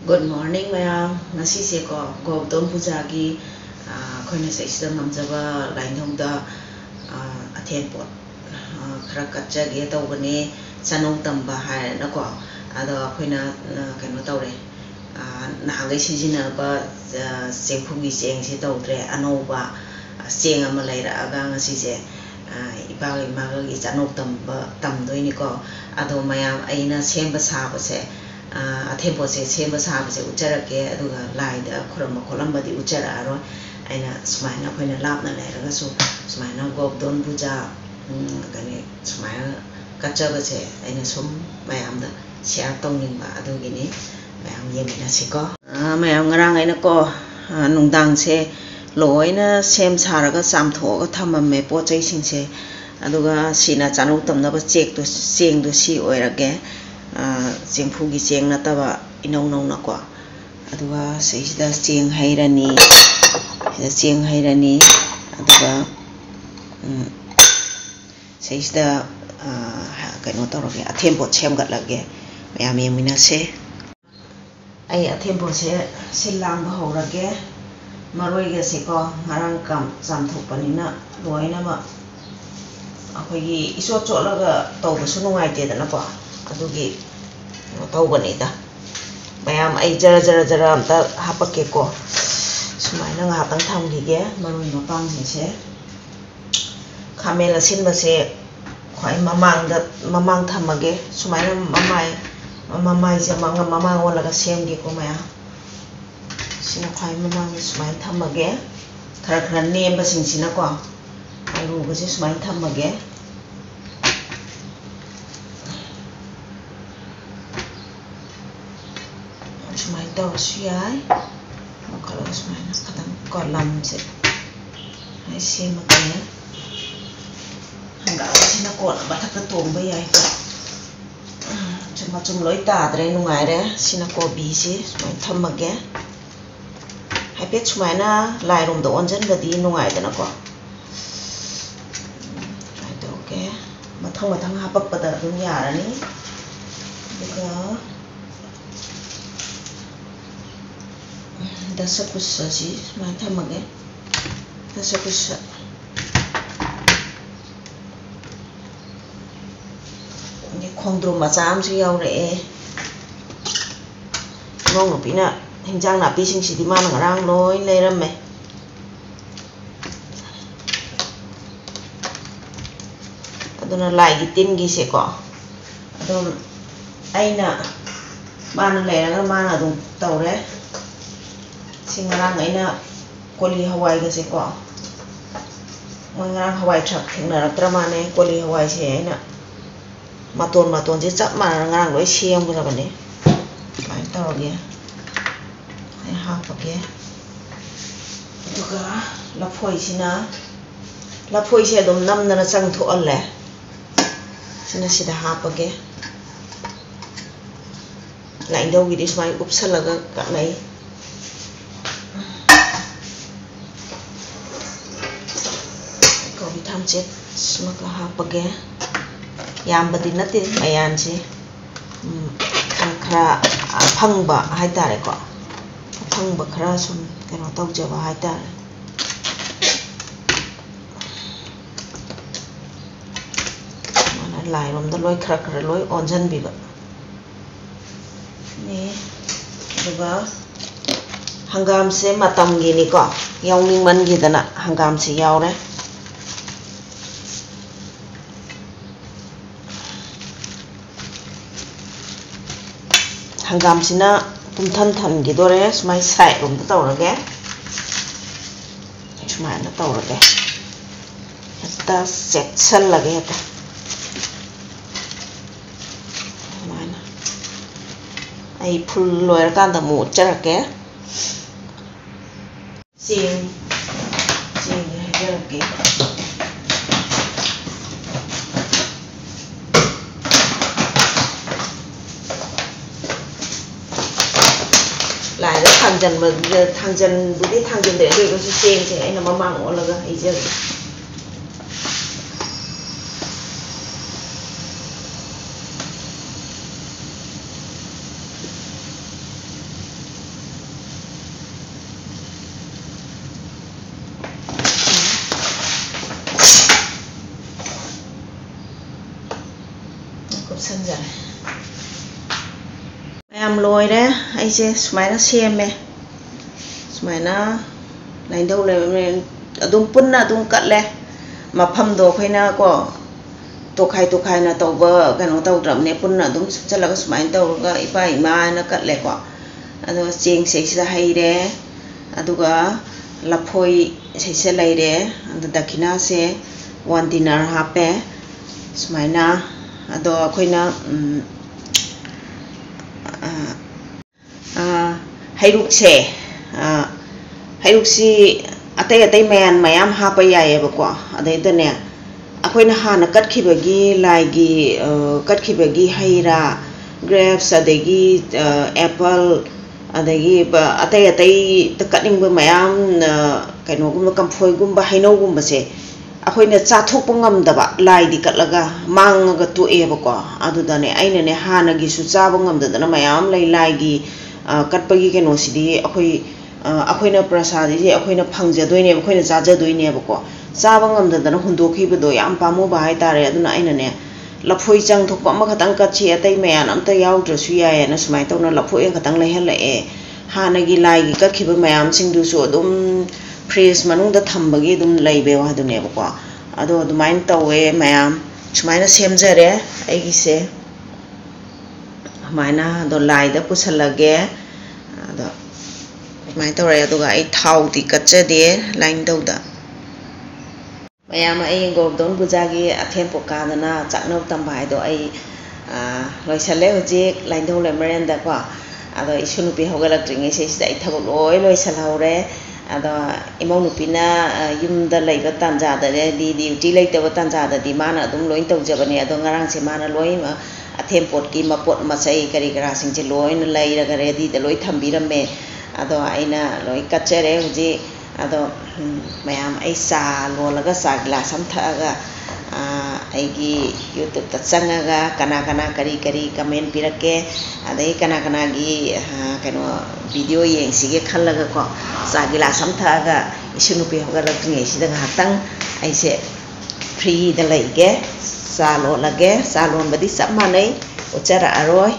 Good morning, ma'am. Ngasi se ko Gautam Puja ki khoina se isda ngamjaba lainhong da athen pot khara katcha ge tawbani chanong tamba hai na ko ada khoina kaino tawre nagai sijina ba sengphugi seng se tawdre anoba seng ama laira aga ngasi se iba imaga gi chanong tamba tamdoini ko ado mayam aina semba saba se athen pot se semba saba se ujarake aduga laida khuramba kolambadi ujara aro aina sumaina khoina lapna lairaga su sumaina Gautam Puja kani sumaina katchaba se aina sum mayamda share tawningba adugini mayam yemina siko mayam ngarang aina ko nungdang se loina sem saraga samthoga thamame pochai singse aduga sina chanong tamnaba check to seng do si oirage chengphugi cheng nataba inong nong na ko aduga seisida cheng hairani aduga seisida kaino tawrage athen pot semgat lage mayam yemina se ai athen pot se silangba horage maroi ge se ko ngarang kam samthokpanina loina ma akhoi isot cholaga tawbasu nungai te dana ko adugi tawbani da mayam ai jara amta hapake ko sumaina ngatang thamgige maroi mapang se khamela sinba se khoi mamang thamage sumaina mamai se mamang olaga semge ko maya sina khoi mamang sumaina thamage khara nemba singsina ko alu gase sumaina thamage sumaina tawsu yai makalo sumaina kadang kolam se ai semage hangga sina ko bathak tomba yai ko chum loi ta dre nungai re sina ko bi se sumaina thamage haipet sumaina lairom do onjan badi nungai dana ko oke mathang hapakpada dum yarani duga dasakusa si sumaina thamage dasakusa ni khongdro macha amsu yaure ngong nupina hinjang napi sing sidi mana ngarang loi leirame aduna lai gi tin gi se ko adum aina mana leiraga mana dum tawre sing ngarang aina koli hawai ga se ko moi ngarang hawai thak thengnaraktra mane koli hawai se aina maton je chap mana ngarang loi siam ga bane mai tawge hapake aduga lafoi se dum namna chang thoalle sida hapake laindau gi dismai upsalaga kanai ko bitam che smaka hapake yambadi nate mayan se khara phangba haitare ko phangba khara sum kano tawjaba haitare mana lairom da loi khara loi onjan biba ni duga hangam se matam gi ni ko yawning man gi dana hangam se yawre hangam sina tumthan gi dore sumai sai rom da tawrage sumai na tawrage hasta section lage ta mana ai phul loir kan da mu charake sing jarake lại đó thằng dần bữa thằng dần để được cái sen thì anh là mang là cái gì Em lôi đấy, anh sẽ smile nó xem mẹ, smile nó lành đâu này, đúng pun na đúng cắt lẹ, mà phầm đồ phải na có tổ khai na tàu bờ cái nó tàu trầm này pun na đúng chắc là cái smile tàu cái phải mà nó cắt lẹ quá, anh chieng sẽ hay đấy, anh cái lập phôi sẽ lấy đấy, anh dakina sẽ one dinner hape, smile na, anh khơi na hairukse hairuksi atay mayan mayam hapa yayebako adaidane akoina hana katkibagi laigi katkibagi haira grapes adagi apple adagi atay takatningba mayam kainogumba kamphoi hainogumba se akoina chathokpa ngamdaba laidi katlaga mangaga toebako adudane ainane hanagi su chaba ngamdadana mayam laigi katpagi keno sidi akoina prasadi je akoina phangjadoine akoina chajadoine bako chaba ngamdadana hundokhibedo yam pamu ba haitare aduna ainane lafoi chang thokpa ma khatang katchi atai mayan amta yaudраsu yae na sumai tawna lafoi khatang lehelai hanagi laigi kakhiba mayam singdu su adum freeze manungda thambagi adum leibe wa adune bako ado adumain tawe mayam sumaina semjare aigise maina do laida pusalage ado mai tawre aduga ai thau ti katchade line dauda mayam ai gobdon bujagi athem pokadana chaknau tambai do ai loisale hojik line dau le merenda ko ado isunupi hogalak ringi se dai thabo loi salhaure ado imaunupina yumda leiba tanja da di duty leitaba tanja da di mana adum loi tawjabani ado ngarang se mana loi athem pot ki mapot masai kari kara singche loi na leiraga ready da loi thambirame ado aina loi kachere huji ado mayam ai sa lolaga sa glass am thaga aigi youtube ta changaga kana kari comment pirake adai kana gi kaino video yengsige khallaga ko sa glass am thaga isunupi hogalak ngai sida hatang aise free da leige sa lolage sa lon badi sap manai uchara aroi